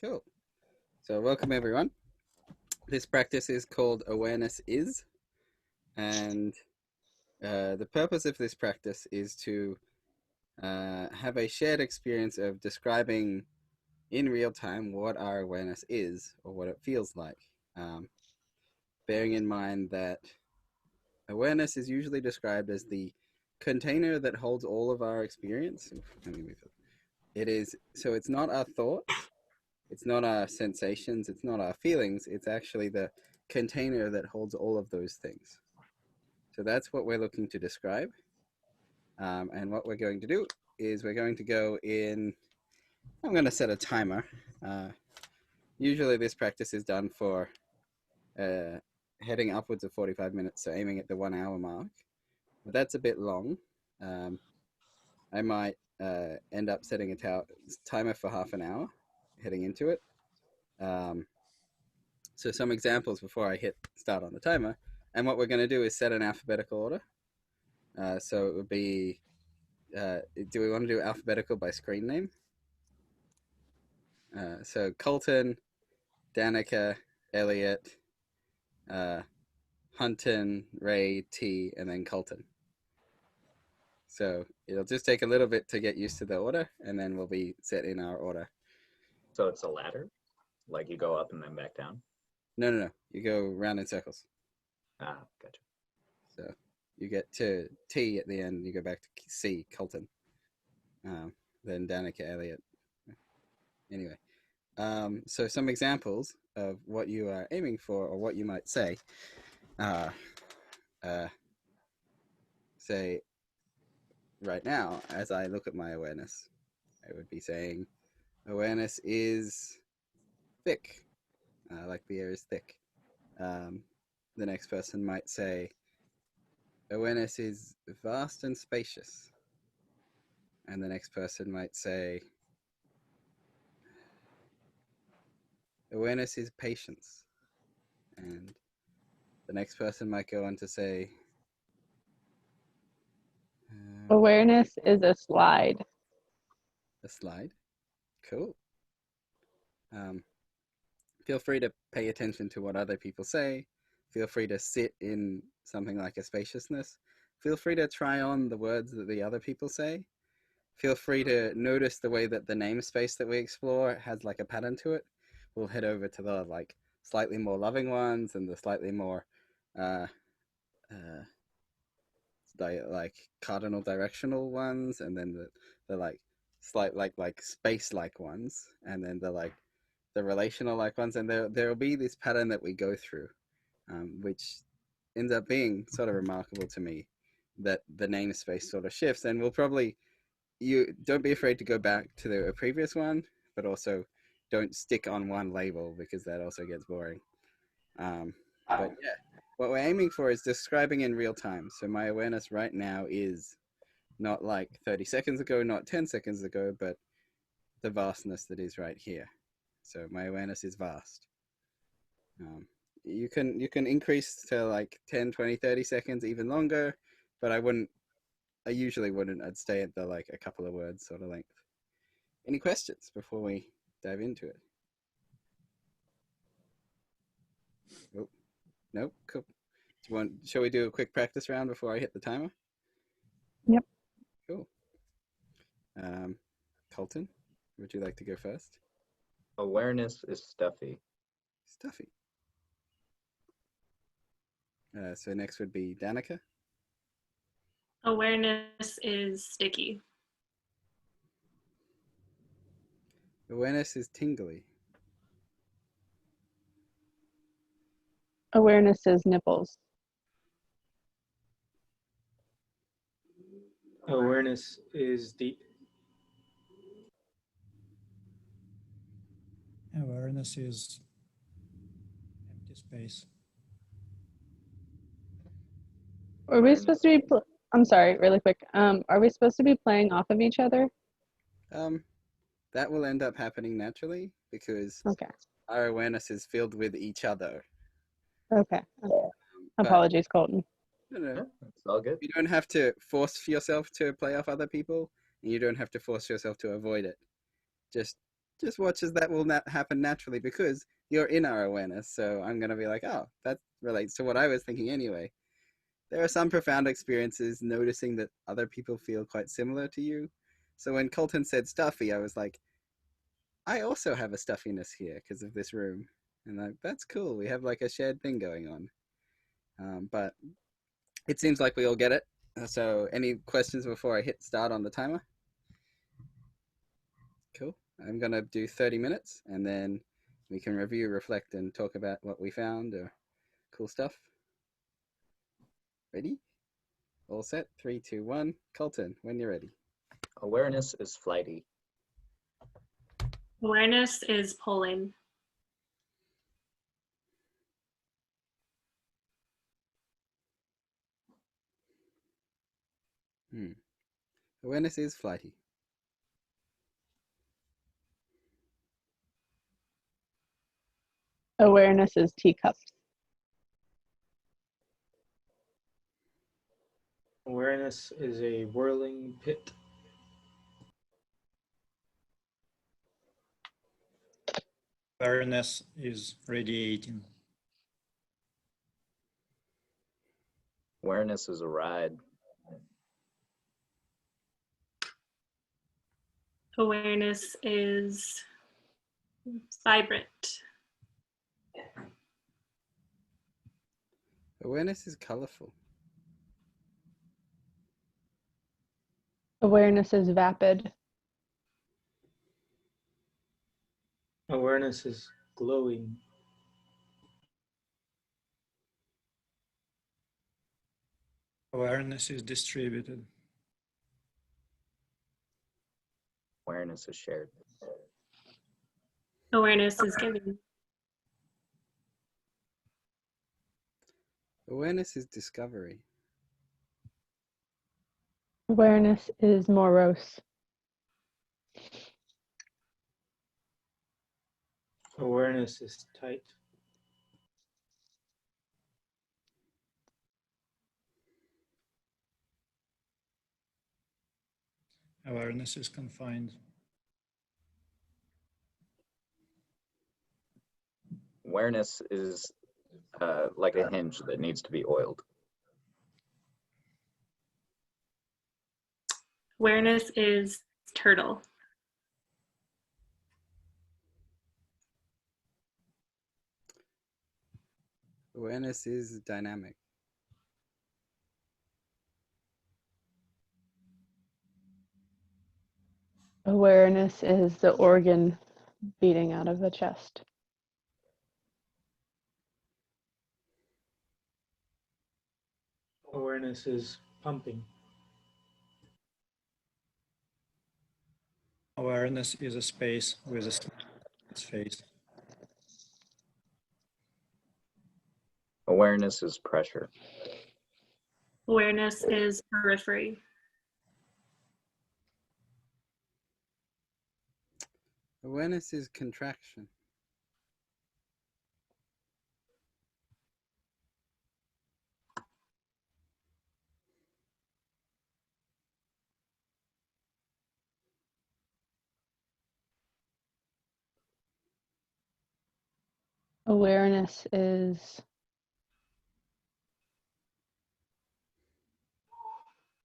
Cool. So welcome everyone. This practice is called Awareness Is, and the purpose of this practice is to have a shared experience of describing in real time what our awareness is or what it feels like. Bearing in mind that awareness is usually described as the container that holds all of our experience. It is, so it's not our thoughts, it's not our sensations, it's not our feelings, it's actually the container that holds all of those things. So that's what we're looking to describe. And what we're going to do is we're going to go in, I'm going to set a timer. Usually this practice is done for heading upwards of 45 minutes, so aiming at the 1 hour mark. But that's a bit long. I might end up setting a timer for half an hour heading into it. So some examples before I hit start on the timer. And what we're going to do is set an alphabetical order. So it would be, do we want to do alphabetical by screen name? So Colton, Danica, Elliot, Hunton, Ray, T, and then Colton. So it'll just take a little bit to get used to the order, and then we'll be set in our order. So it's a ladder? Like you go up and then back down? No. You go round in circles. Ah, gotcha. So you get to T at the end, you go back to C, Colton. Then Danica, Elliot. Anyway, so some examples of what you are aiming for or what you might say. Say, right now, as I look at my awareness, I would be saying, awareness is thick, like the air is thick. The next person might say, awareness is vast and spacious. And the next person might say, awareness is patience. And the next person might go on to say, awareness is a slide. A slide. Cool. Feel free to pay attention to what other people say. Feel free to sit in something like a spaciousness. Feel free to try on the words that the other people say. Feel free to notice the way that the namespace that we explore has like a pattern to it. We'll head over to the like slightly more loving ones and the slightly more like cardinal directional ones, and then the like slight like space like ones, and then the relational like ones, and there'll be this pattern that we go through, which ends up being sort of remarkable to me, that the namespace sort of shifts, and we'll probably, you don't be afraid to go back to the previous one, but also don't stick on one label because that also gets boring. But yeah, what we're aiming for is describing in real time. So my awareness right now is not like 30 seconds ago, not 10 seconds ago, but the vastness that is right here. So my awareness is vast. You can increase to like 10, 20, 30 seconds, even longer, but I usually wouldn't. I'd stay at the like a couple of words sort of length. Any questions before we dive into it? Oh, nope. Cool. Shall we do a quick practice round before I hit the timer? Yep. Cool. Colton, would you like to go first? Awareness is stuffy. Stuffy. So next would be Danica. Awareness is sticky. Awareness is tingly. Awareness is nipples. Awareness is deep. Awareness is empty space. Are we supposed to be, I'm sorry, really quick. Are we supposed to be playing off of each other? That will end up happening naturally because Okay. our awareness is filled with each other. Okay. Apologies, Colton. No. It's all good. You don't have to force yourself to play off other people, and you don't have to force yourself to avoid it. Just just watch as that will not happen naturally because you're in our awareness. So I'm gonna be like, oh, that relates to what I was thinking anyway. There are some profound experiences noticing that other people feel quite similar to you. So when Colton said stuffy, I was like, I also have a stuffiness here because of this room. And like, that's cool. We have like a shared thing going on. But it seems like we all get it. So any questions before I hit start on the timer? Cool. I'm going to do 30 minutes and then we can review, reflect, and talk about what we found or cool stuff. Ready? All set? 3, 2, 1. Colton, when you're ready. Awareness is flighty. Awareness is pulling. Awareness is flighty. Awareness is teacups. Awareness is a whirling pit. Awareness is radiating. Awareness is a ride. Awareness is vibrant. Awareness is colorful. Awareness is vapid. Awareness is glowing. Awareness is distributed. Awareness is shared. Awareness is giving. Awareness is discovery. Awareness is morose. Awareness is tight. Awareness is confined. Awareness is like a hinge that needs to be oiled. Awareness is turtle. Awareness is dynamic. Awareness is the organ beating out of the chest. Awareness is pumping. Awareness is a space with a face. Awareness is pressure. Awareness is periphery. Awareness is contraction. Awareness is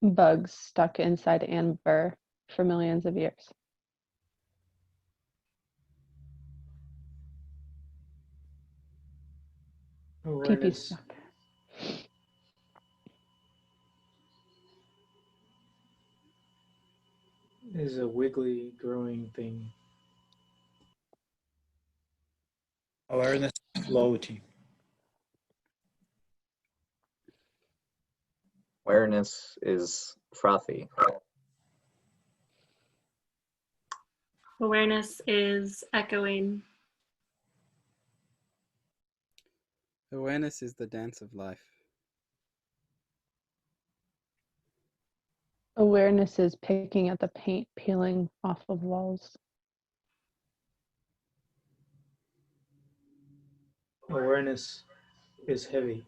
bugs stuck inside amber for millions of years. TP Awareness stuck. is a wiggly growing thing. Awareness is floaty. Awareness is frothy. Awareness is echoing. Awareness is the dance of life. Awareness is picking at the paint peeling off of walls. Awareness is heavy.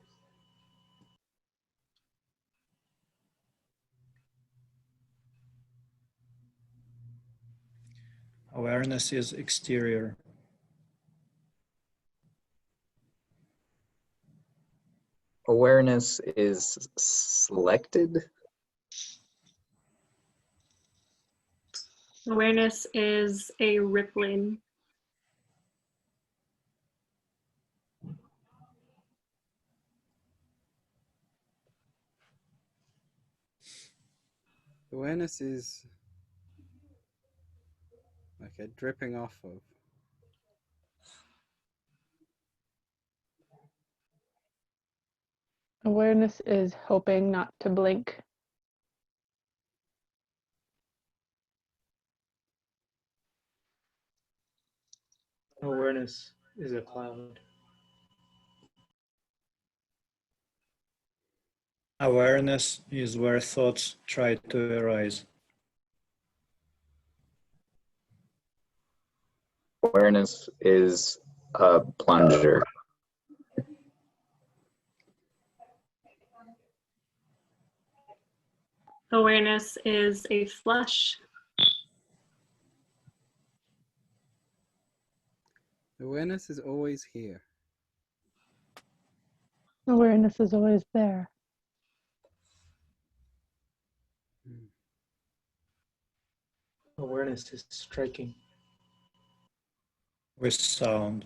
Awareness is exterior. Awareness is selected. Awareness is a rippling. Awareness is like a dripping off of. Awareness is hoping not to blink. Awareness is a cloud. Awareness is where thoughts try to arise. Awareness is a plunger. Awareness is a flush. Awareness is always here. Awareness is always there. Awareness is striking. With sound.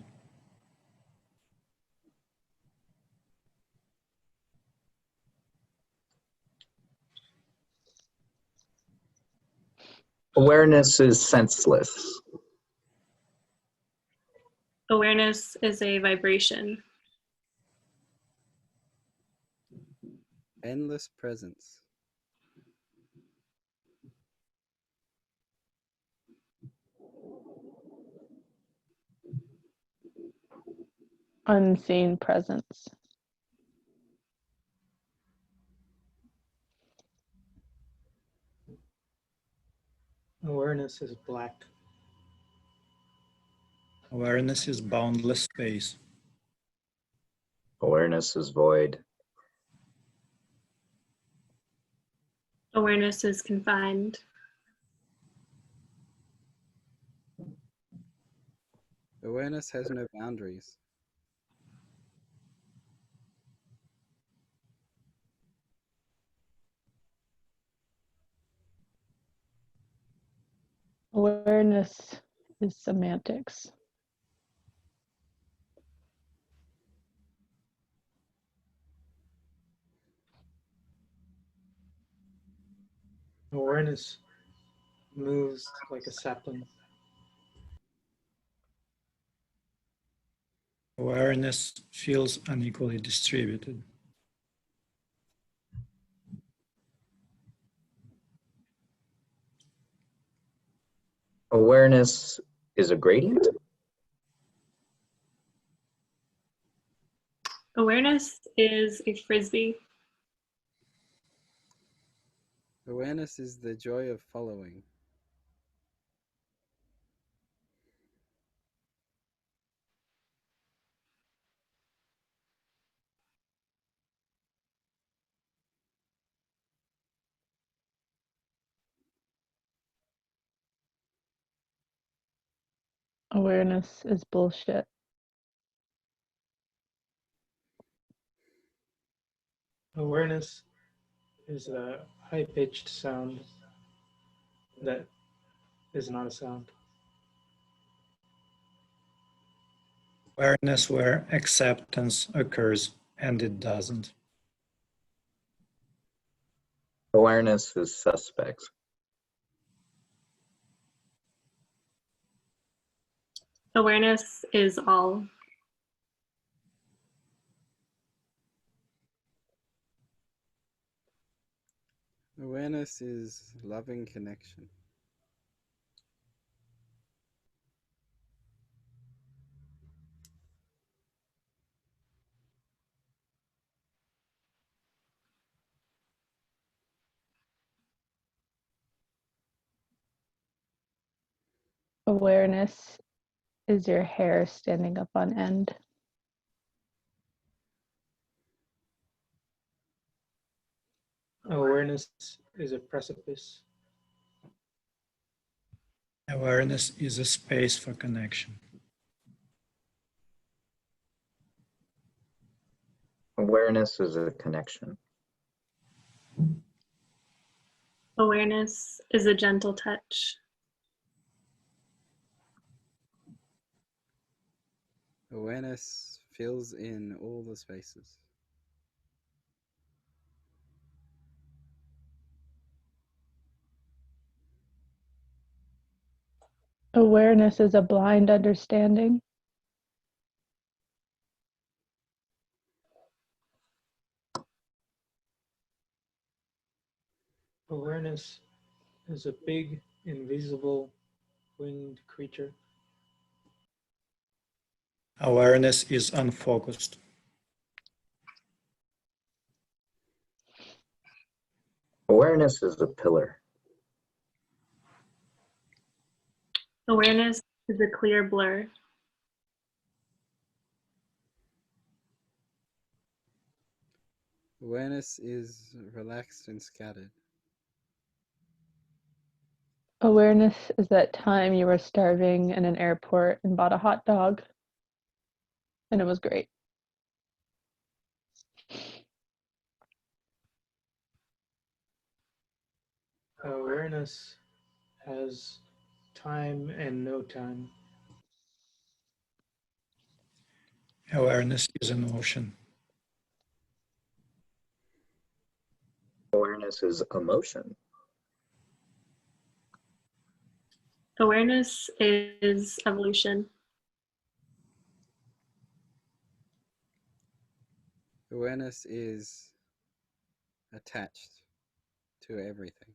Awareness is senseless. Awareness is a vibration. Endless presence. Unseen presence. Awareness is black. Awareness is boundless space. Awareness is void. Awareness is confined. Awareness has no boundaries. Awareness is semantics. Awareness moves like a sapling. Awareness feels unequally distributed. Awareness is a gradient. Awareness is a frisbee. Awareness is the joy of following. Awareness is bullshit. Awareness is a high-pitched sound that is not a sound. Awareness where acceptance occurs and it doesn't. Awareness is suspect. Awareness is all. Awareness is loving connection. Awareness is your hair standing up on end. Awareness is a precipice. Awareness is a space for connection. Awareness is a connection. Awareness is a gentle touch. Awareness fills in all the spaces. Awareness is a blind understanding. Awareness is a big, invisible, winged creature. Awareness is unfocused. Awareness is a pillar. Awareness is a clear blur. Awareness is relaxed and scattered. Awareness is that time you were starving in an airport and bought a hot dog, and it was great. Awareness has time and no time. Awareness is an ocean. Awareness is emotion. Awareness is evolution. Awareness is attached to everything.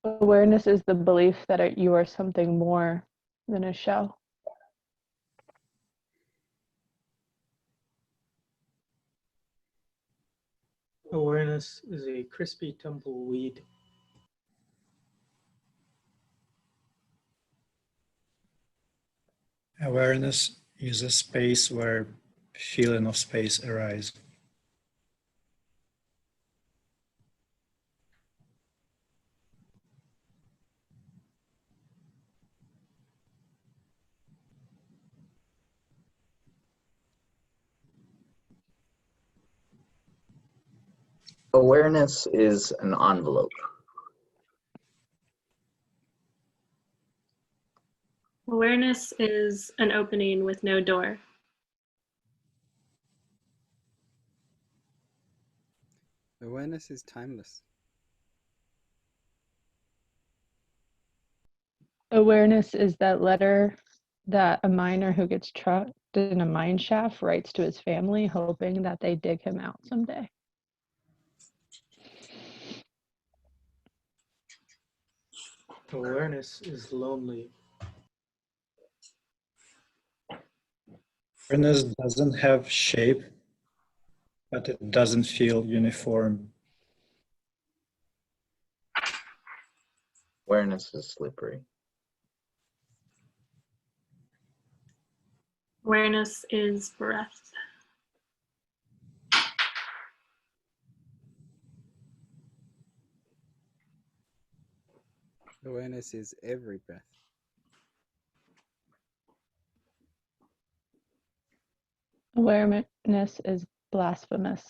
Awareness is the belief that you are something more than a shell. Awareness is a crispy tumbleweed. Awareness is a space where feeling of space arises. Awareness is an envelope. Awareness is an opening with no door. Awareness is timeless. Awareness is that letter that a miner who gets trapped in a mine shaft writes to his family, hoping that they dig him out someday. Awareness is lonely. Awareness doesn't have shape, but it doesn't feel uniform. Awareness is slippery. Awareness is breath. Awareness is every breath. Awareness is blasphemous.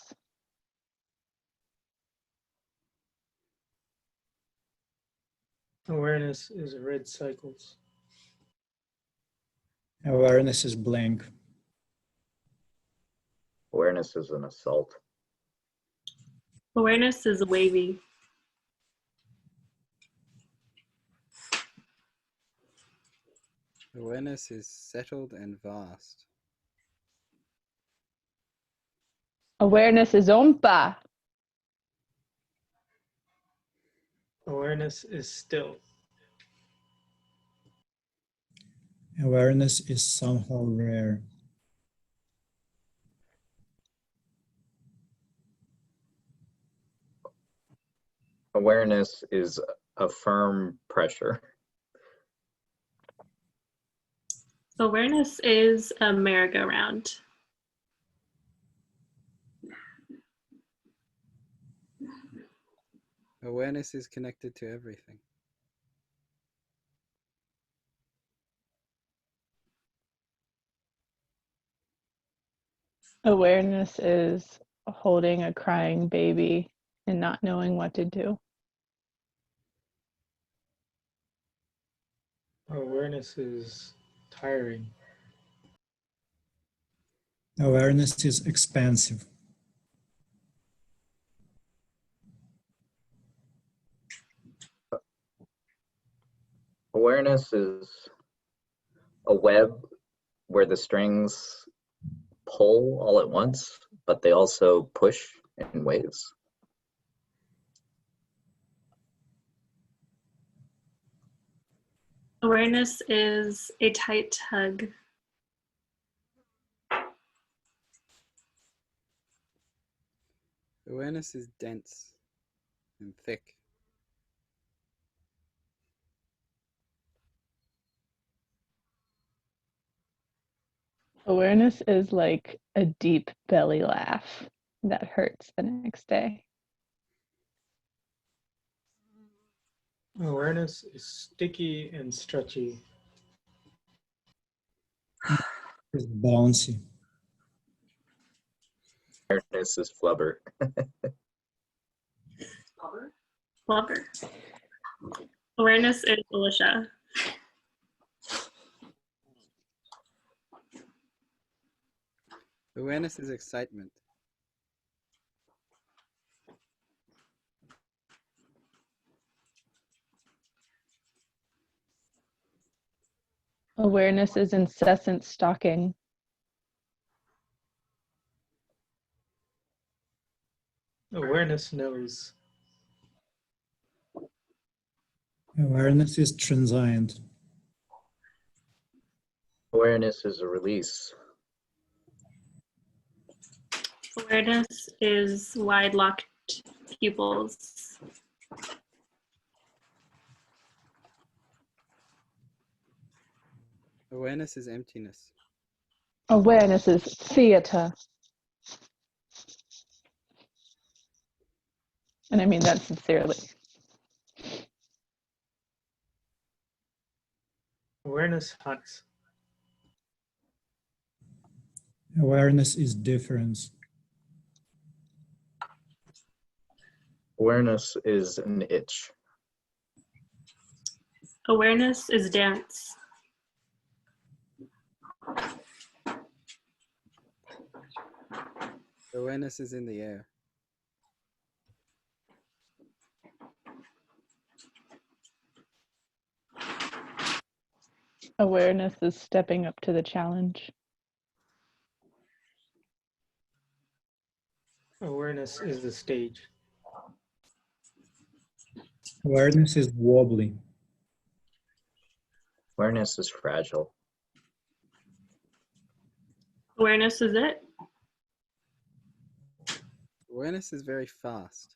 Awareness is red cycles. Awareness is blank. Awareness is an assault. Awareness is wavy. Awareness is settled and vast. Awareness is ompa. Awareness is still. Awareness is somehow rare. Awareness is a firm pressure. Awareness is a merry-go-round. Awareness is connected to everything. Awareness is holding a crying baby and not knowing what to do. Awareness is tiring. Awareness is expansive. Awareness is a web where the strings pull all at once, but they also push in waves. Awareness is a tight hug. Awareness is dense and thick. Awareness is like a deep belly laugh that hurts the next day. Awareness is sticky and stretchy. It's bouncy. Awareness is flubber. Lover. Awareness is Alicia. Awareness is excitement. Awareness is incessant stalking. Awareness knows. Awareness is transient. Awareness is a release. Awareness is wide-locked pupils. Awareness is emptiness. Awareness is theater. And I mean that sincerely. Awareness hunts. Awareness is difference. Awareness is an itch. Awareness is dance. Awareness is in the air. Awareness is stepping up to the challenge. Awareness is the stage. Awareness is wobbly. Awareness is fragile. Awareness is it. Awareness is very fast.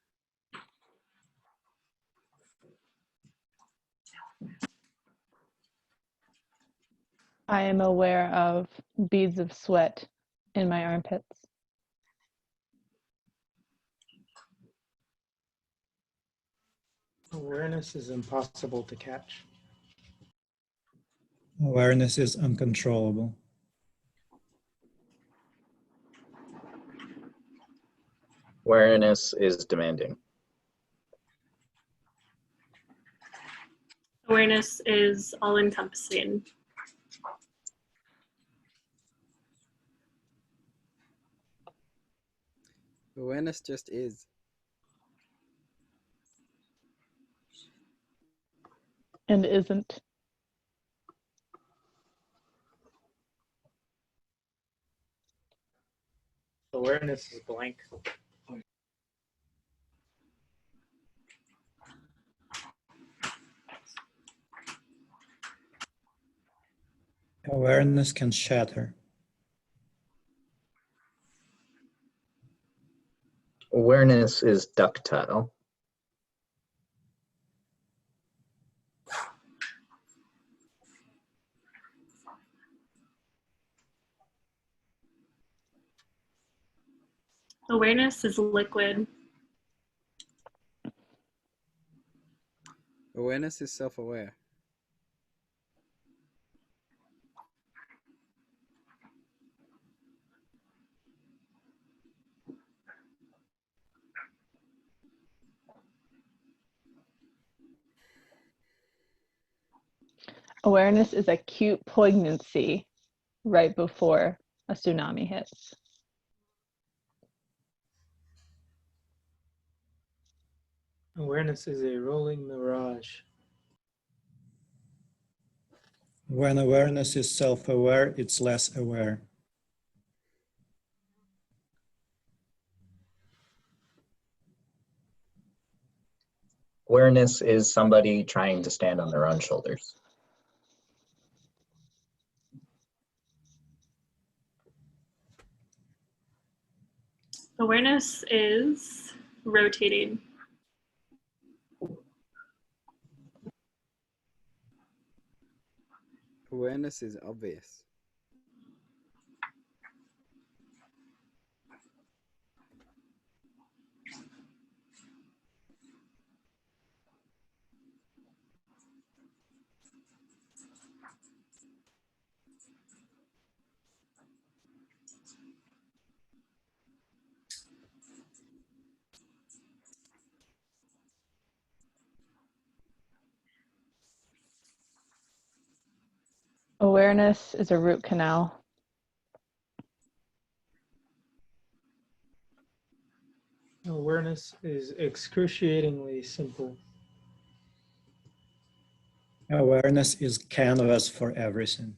I am aware of beads of sweat in my armpits. Awareness is impossible to catch. Awareness is uncontrollable. Awareness is demanding. Awareness is all-encompassing. Awareness just is. And isn't. Awareness is blank. Awareness can shatter. Awareness is ductile. Awareness is liquid. Awareness is self-aware. Awareness is acute poignancy right before a tsunami hits. Awareness is a rolling mirage. When awareness is self-aware, it's less aware. Awareness is somebody trying to stand on their own shoulders. Awareness is rotating. Awareness is obvious. Awareness is a root canal. Awareness is excruciatingly simple. Awareness is canvas for everything.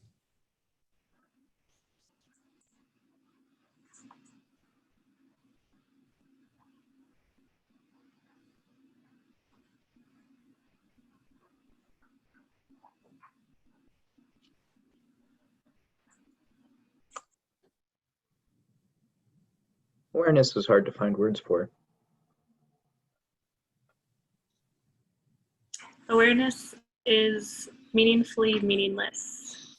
Awareness is hard to find words for. Awareness is meaningfully meaningless.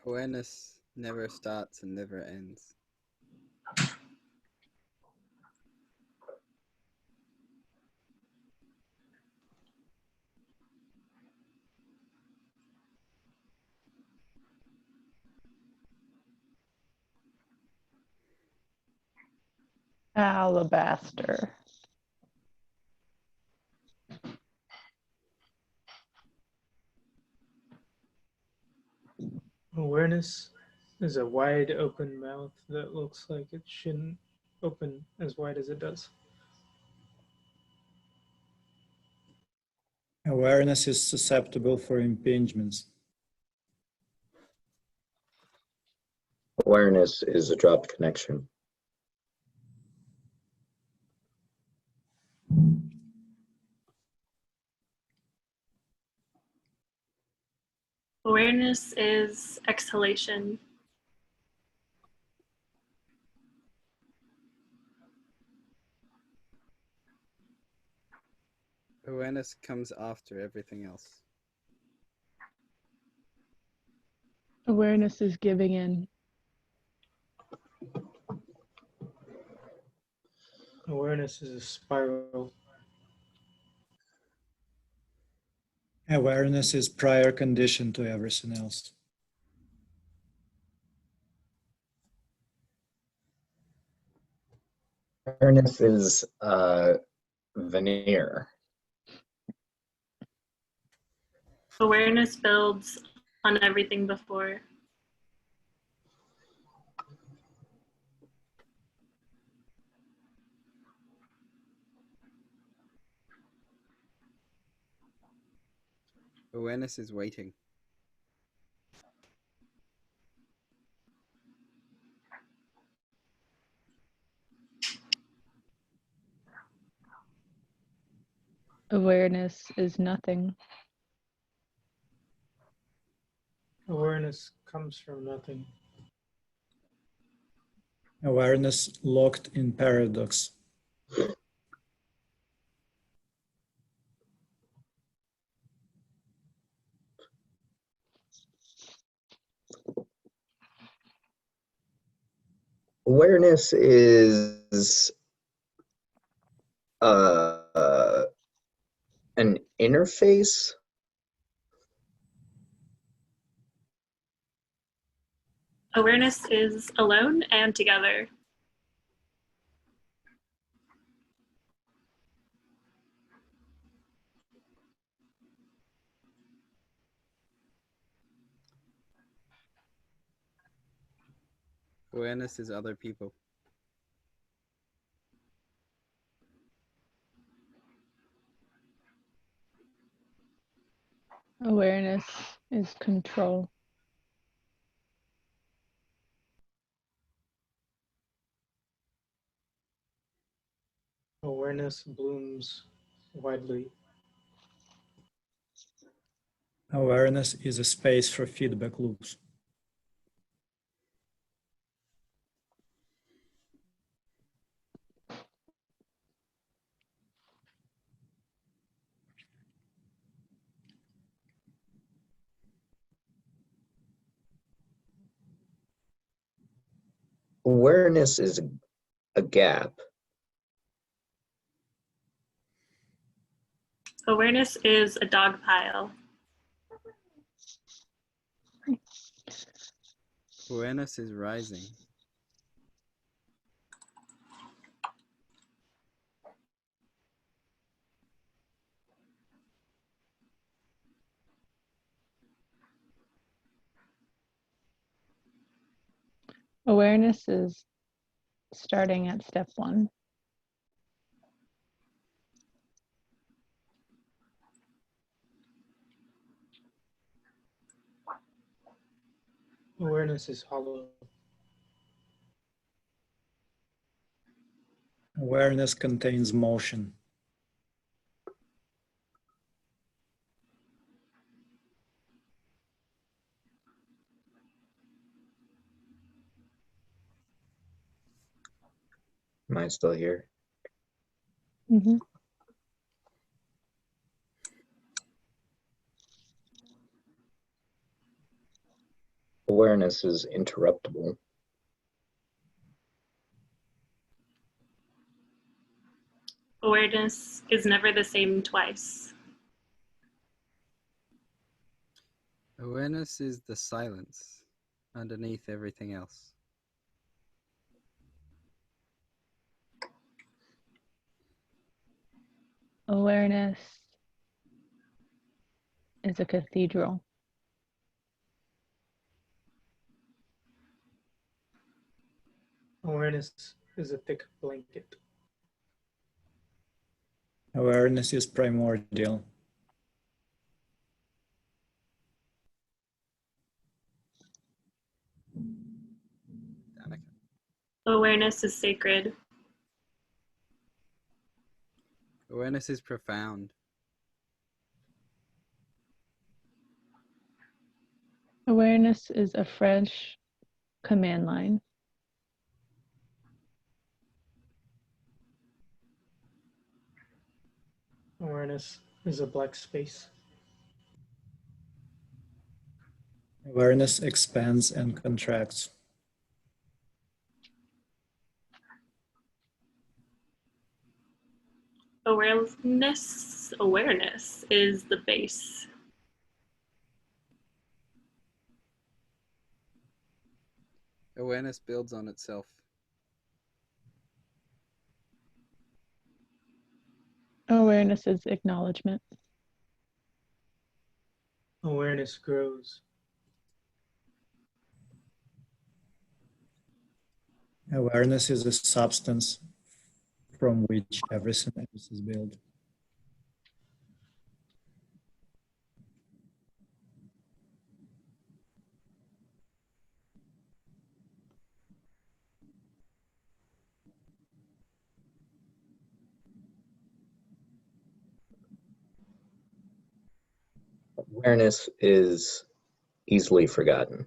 Awareness never starts and never ends. Alabaster. Awareness is a wide open mouth that looks like it shouldn't open as wide as it does. Awareness is susceptible for impingements. Awareness is a dropped connection. Awareness is exhalation. Awareness comes after everything else. Awareness is giving in. Awareness is a spiral. Awareness is prior condition to everything else. Awareness is veneer. Awareness builds on everything before. Awareness is waiting. Awareness is nothing. Awareness comes from nothing. Awareness locked in paradox. Awareness is an interface. Awareness is alone and together. Awareness is other people. Awareness is control. Awareness blooms widely. Awareness is a space for feedback loops. Awareness is a gap. Awareness is a dog pile. Awareness is rising. Awareness is starting at step 1. Awareness is hollow. Awareness contains motion. Am I still here? Mm-hmm. Awareness is interruptible. Awareness is never the same twice. Awareness is the silence underneath everything else. Awareness is a cathedral. Awareness is a thick blanket. Awareness is primordial. Danica. Awareness is sacred. Awareness is profound. Awareness is a fresh command line. Awareness is a black space. Awareness expands and contracts. Awareness is the base. Awareness builds on itself. Awareness is acknowledgement. Awareness grows. Awareness is a substance from which everything else is built. Awareness is easily forgotten.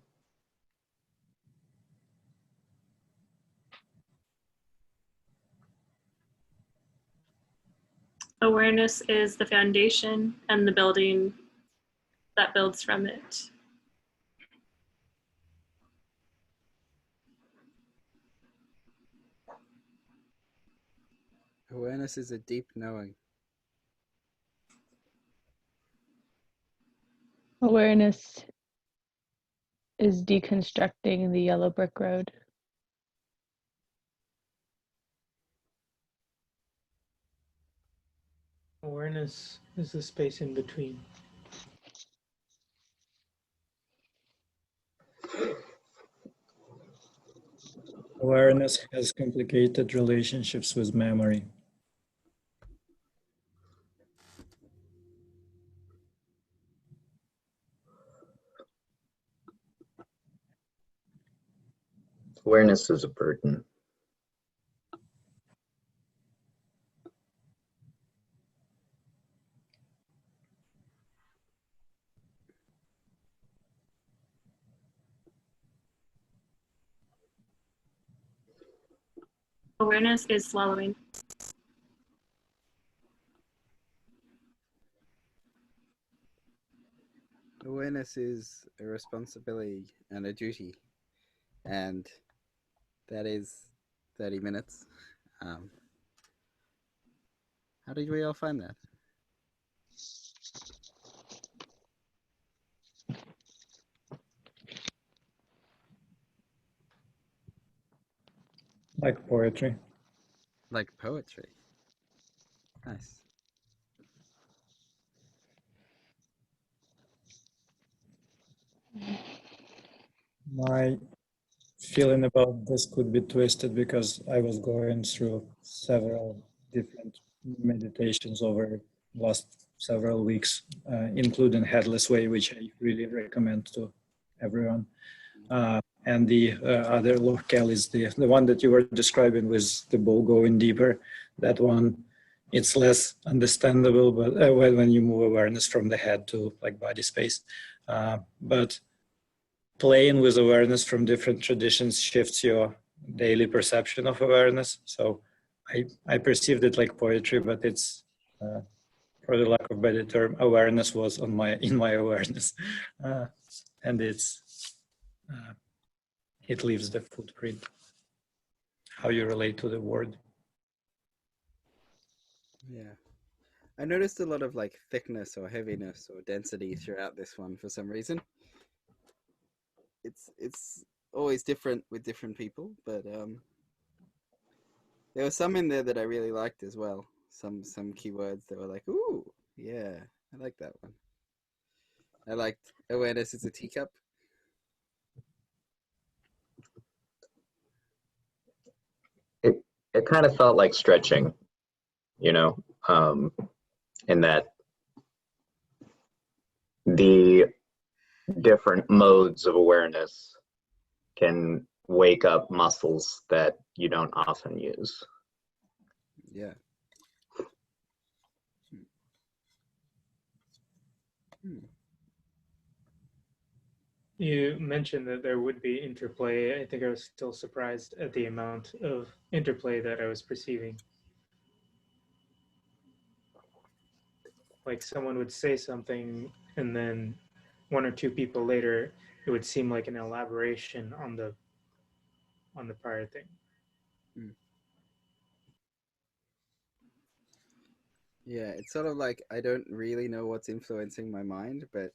Awareness is the foundation and the building that builds from it. Awareness is a deep knowing. Awareness is deconstructing the yellow brick road. Awareness is the space in between. Awareness has complicated relationships with memory. Awareness is a burden. Awareness is swallowing. Awareness is a responsibility and a duty, and that is 30 minutes. How did we all find that? Like poetry. Like poetry. Nice. My feeling about this could be twisted because I was going through several different meditations over last several weeks, including Headless Way, which I really recommend to everyone. And the other locale is the one that you were describing with the ball going deeper. That one, it's less understandable, but when you move awareness from the head to like body space. But playing with awareness from different traditions shifts your daily perception of awareness. So I perceived it like poetry, but it's, for the lack of better term, awareness was in my awareness, and it leaves the footprint. How you relate to the word. Yeah. I noticed a lot of like thickness or heaviness or density throughout this one for some reason. It's always different with different people, but there were some in there that I really liked as well. Some keywords that were like, ooh, yeah, I like that one. I liked awareness is a teacup. It kind of felt like stretching, you know, in that the different modes of awareness can wake up muscles that you don't often use. Yeah. You mentioned that there would be interplay. I think I was still surprised at the amount of interplay that I was perceiving. Like someone would say something, and then one or two people later, it would seem like an elaboration on the prior thing. Yeah, it's sort of like I don't really know what's influencing my mind, but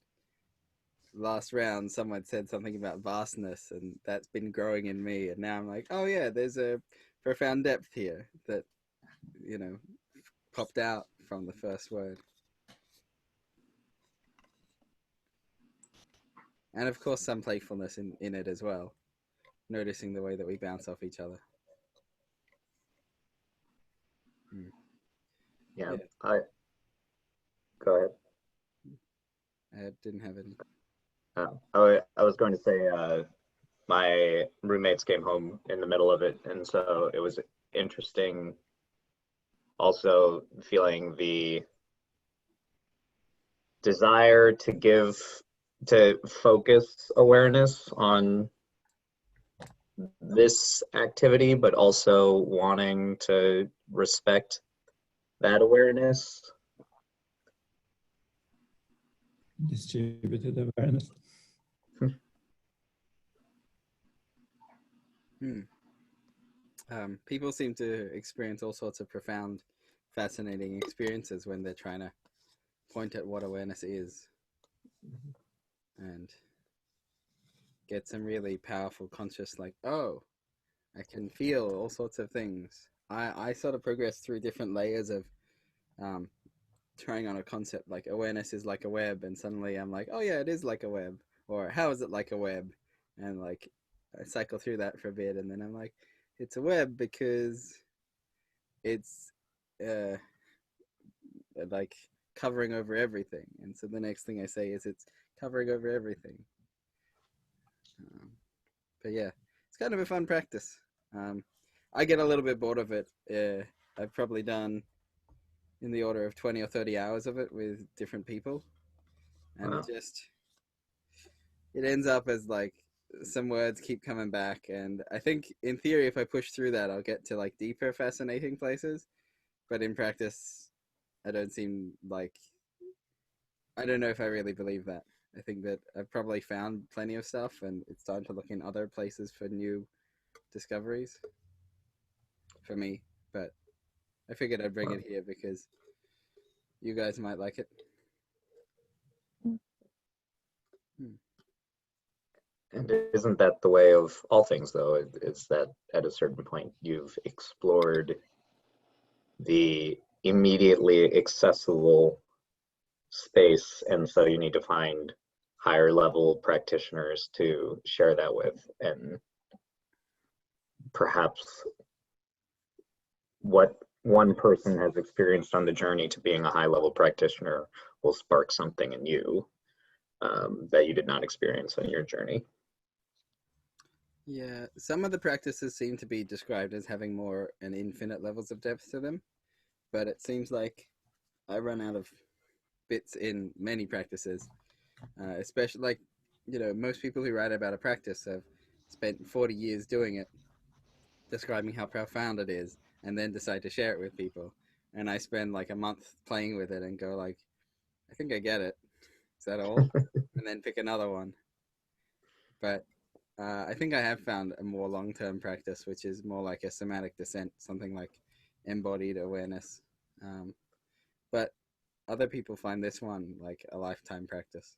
last round someone said something about vastness, and that's been growing in me, and now I'm like, oh yeah, there's a profound depth here that, you know, popped out from the first word. And of course some playfulness in it as well, noticing the way that we bounce off each other. Yeah, Yeah. I go ahead. I didn't have any. I was going to say my roommates came home in the middle of it, and so it was interesting also feeling the desire to focus awareness on this activity, but also wanting to respect that awareness. Distributed awareness. People seem to experience all sorts of profound, fascinating experiences when they're trying to point at what awareness is, and get some really powerful conscious, like, oh, I can feel all sorts of things. I sort of progress through different layers of trying on a concept like awareness is like a web, and suddenly I'm like, oh yeah, it is like a web, or how is it like a web? And like I cycle through that for a bit, and then I'm like, it's a web because it's uh, like covering over everything. And so the next thing I say is it's covering over everything. But yeah, it's kind of a fun practice. I get a little bit bored of it. I've probably done in the order of 20 or 30 hours of it with different people. And Wow. it ends up as like some words keep coming back. And I think in theory, if I push through that, I'll get to like deeper, fascinating places. But in practice, I don't know if I really believe that. I think that I've probably found plenty of stuff, and it's time to look in other places for new discoveries for me. But I figured I'd bring it here because you guys might like it. And isn't that the way of all things, though? It's that at a certain point you've explored the immediately accessible space, and so you need to find higher level practitioners to share that with, and perhaps what one person has experienced on the journey to being a high level practitioner will spark something in you that you did not experience on your journey. Yeah, some of the practices seem to be described as having more and infinite levels of depth to them, but it seems like I run out of bits in many practices, especially like, most people who write about a practice have spent 40 years doing it, describing how profound it is, and then decide to share it with people. And I spend like a month playing with it and go like, I think I get it. Is that all? And then pick another one. But I think I have found a more long-term practice, which is more like a somatic descent, something like embodied awareness. But other people find this one like a lifetime practice.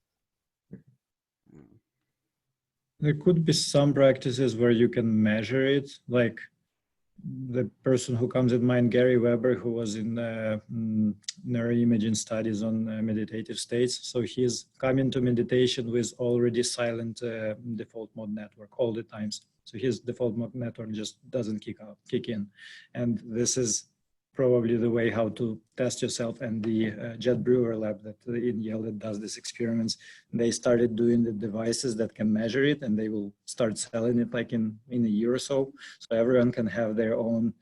There could be some practices where you can measure it, like the person who comes in mind, Gary Weber, who was in neuroimaging studies on meditative states. So he's coming to meditation with already silent default mode network all the times. So his default mode network just doesn't kick in. And this is probably the way how to test yourself. And the Jet Brewer lab that in Yale that does these experiments, they started doing the devices that can measure it, and they will start selling it like in a year or so. So everyone can have their own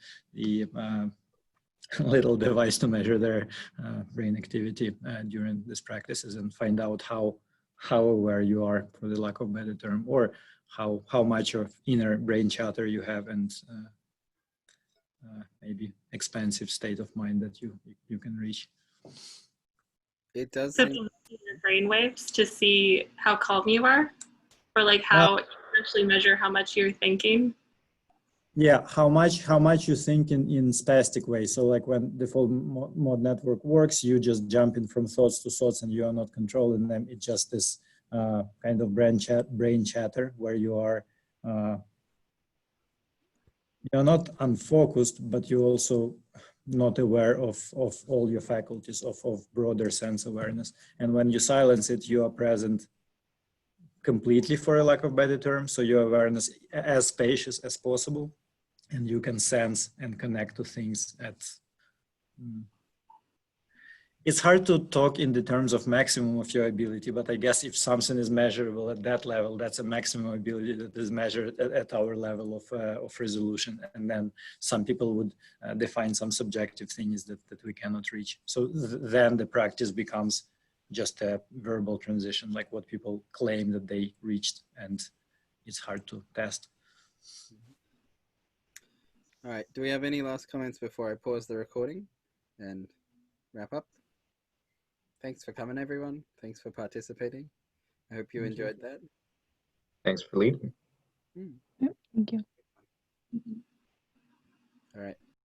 little device to measure their brain activity during these practices and find out how aware you are, for the lack of a better term, or how much of inner brain chatter you have, and maybe expansive state of mind that you can reach. It does So seem your brain waves to see how calm you are, or like how you actually measure how much you're thinking. Yeah, how much you think in spastic way. So like when default mode network works, you just jump in from thoughts to thoughts and you are not controlling them. It's just this kind of brain chatter where you are you're not unfocused, but you're also not aware of all your faculties of broader sense awareness. And when you silence it, you are present completely, for a lack of better term. So your awareness as spacious as possible, and you can sense and connect to things at it's hard to talk in the terms of maximum of your ability, but I guess if something is measurable at that level, that's a maximum ability that is measured at our level of resolution. And then some people would define some subjective things that we cannot reach. So then the practice becomes just a verbal transition, like what people claim that they reached, and it's hard to test. All right. Do we have any last comments before I pause the recording and wrap up? Thanks for coming, everyone. Thanks for participating. I hope you enjoyed that. Thanks for leading. Thank you.